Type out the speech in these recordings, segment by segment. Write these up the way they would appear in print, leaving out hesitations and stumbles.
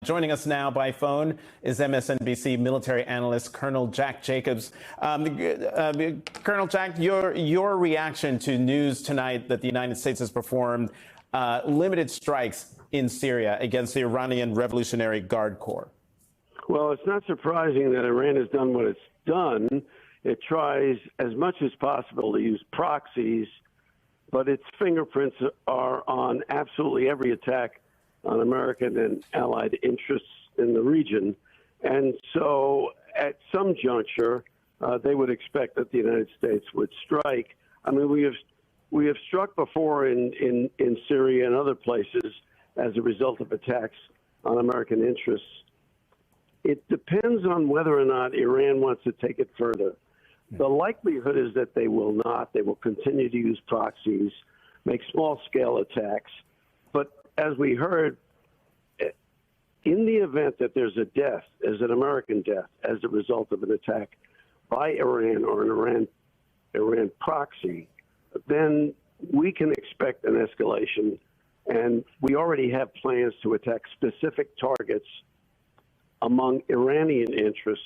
Joining us now by phone is MSNBC military analyst Colonel Jack Jacobs. Colonel Jack, your reaction to news tonight that the United States has performed limited strikes in Syria against the Iranian Revolutionary Guard Corps. Well, it's not surprising that Iran has done what it's done. It tries as much as possible to use proxies, but its fingerprints are on absolutely every attack on American and allied interests in the region. And so at some juncture, they would expect that the United States would strike. I mean, we have struck before in Syria and other places as a result of attacks on American interests. It depends on whether or not Iran wants to take it further. The likelihood is that they will not. They will continue to use proxies, make small-scale attacks. But as we heard, in the event that there's a death, as an American death, as a result of an attack by Iran or an Iran proxy, then we can expect an escalation. And we already have plans to attack specific targets among Iranian interests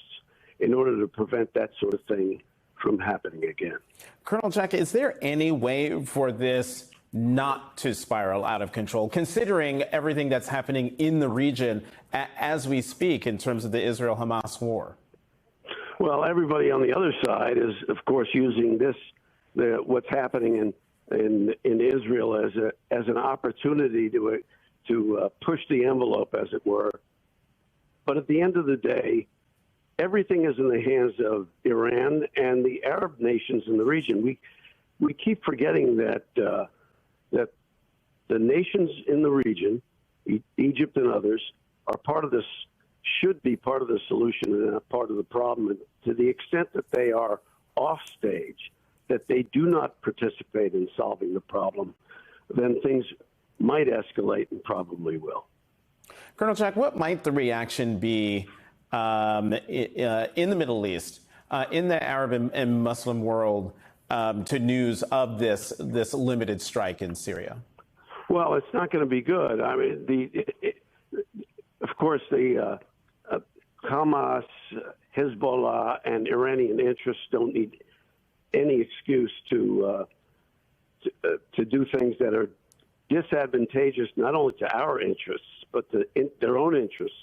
in order to prevent that sort of thing from happening again. Colonel Jack, is there any way for this not to spiral out of control, considering everything that's happening in the region as we speak in terms of the Israel-Hamas war? Well, everybody on the other side is, of course, using what's happening in Israel as an opportunity to push the envelope, as it were. But at the end of the day, everything is in the hands of Iran and the Arab nations in the region. We keep forgetting that that the nations in the region, Egypt and others, are part of this, should be part of the solution and not part of the problem. And to the extent that they are off stage, that they do not participate in solving the problem, then things might escalate and probably will. Colonel Jack, what might the reaction be in the Middle East, in the Arab and Muslim world, to news of this limited strike in Syria? Well, it's not going to be good. I mean, of course, the Hamas, Hezbollah, and Iranian interests don't need any excuse to do things that are disadvantageous not only to our interests but to their own interests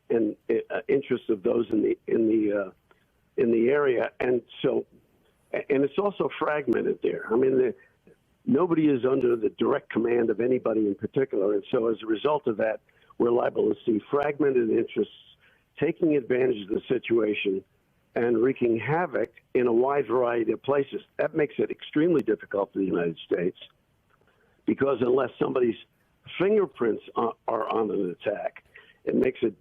and interests of those in the area. And so, and it's also fragmented there. I mean, nobody is under the direct command of anybody in particular, and so as a result of that, we're liable to see fragmented interests taking advantage of the situation and wreaking havoc in a wide variety of places. That makes it extremely difficult for the United States, because unless somebody's fingerprints are on an attack, it makes it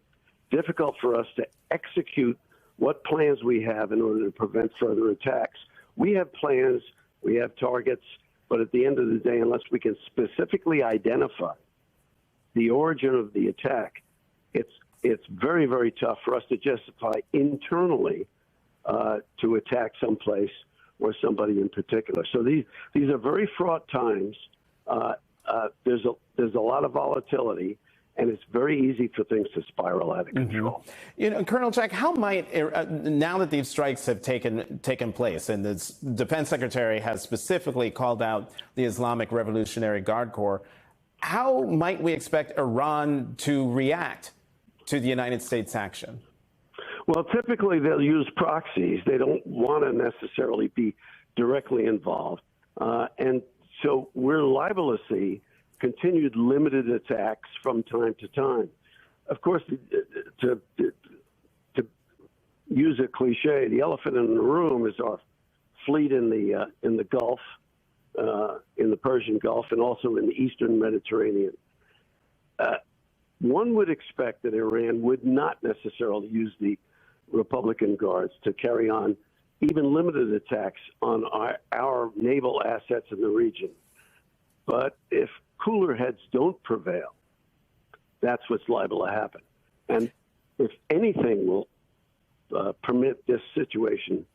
difficult for us to execute what plans we have in order to prevent further attacks. We have plans, we have targets, but at the end of the day, unless we can specifically identify the origin of the attack, it's very, very tough for us to justify internally to attack someplace or somebody in particular. So these are very fraught times. There's a lot of volatility, and it's very easy for things to spiral out of control. Mm-hmm. You know, Colonel Jack, how might, now that these strikes have taken place, and the Defense Secretary has specifically called out the Islamic Revolutionary Guard Corps, how might we expect Iran to react to the United States' action? Well, typically they'll use proxies. They don't want to necessarily be directly involved. And so we're liable to see continued limited attacks from time to time. Of course, to use a cliche, the elephant in the room is our fleet in the Gulf, in the Persian Gulf, and also in the Eastern Mediterranean. One would expect that Iran would not necessarily use the Republican Guards to carry on even limited attacks on our naval assets in the region. But if cooler heads don't prevail, that's what's liable to happen. And if anything will permit this situation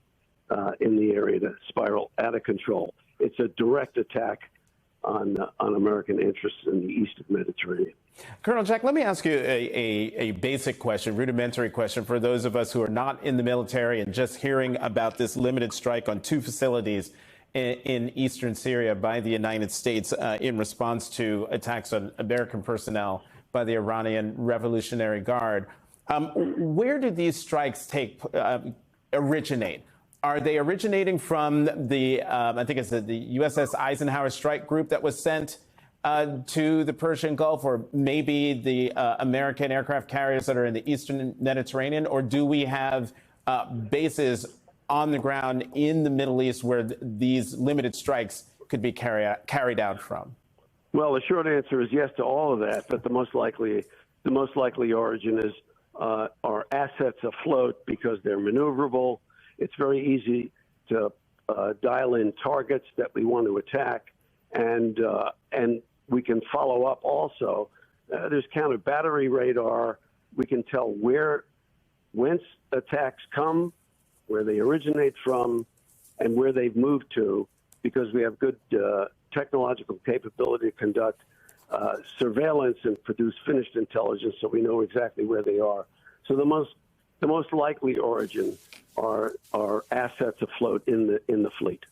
in the area to spiral out of control, it's a direct attack on American interests in the Eastern Mediterranean. Colonel Jack, let me ask you a basic question, rudimentary question for those of us who are not in the military and just hearing about this limited strike on 2 facilities in eastern Syria by the United States in response to attacks on American personnel by the Iranian Revolutionary Guard. Where do these strikes originate? Are they originating from the, I think it's the USS Eisenhower strike group that was sent to the Persian Gulf, or maybe the American aircraft carriers that are in the Eastern Mediterranean? Or do we have bases on the ground in the Middle East where these limited strikes could be carried out from? Well, the short answer is yes to all of that, but the most likely origin is are assets afloat because they're maneuverable. It's very easy to dial in targets that we want to attack, and we can follow up also. There's counter battery radar. We can tell whence attacks come, where they originate from, and where they've moved to, because we have good technological capability to conduct surveillance and produce finished intelligence, so we know exactly where they are. So the most likely origin are assets afloat in the fleet.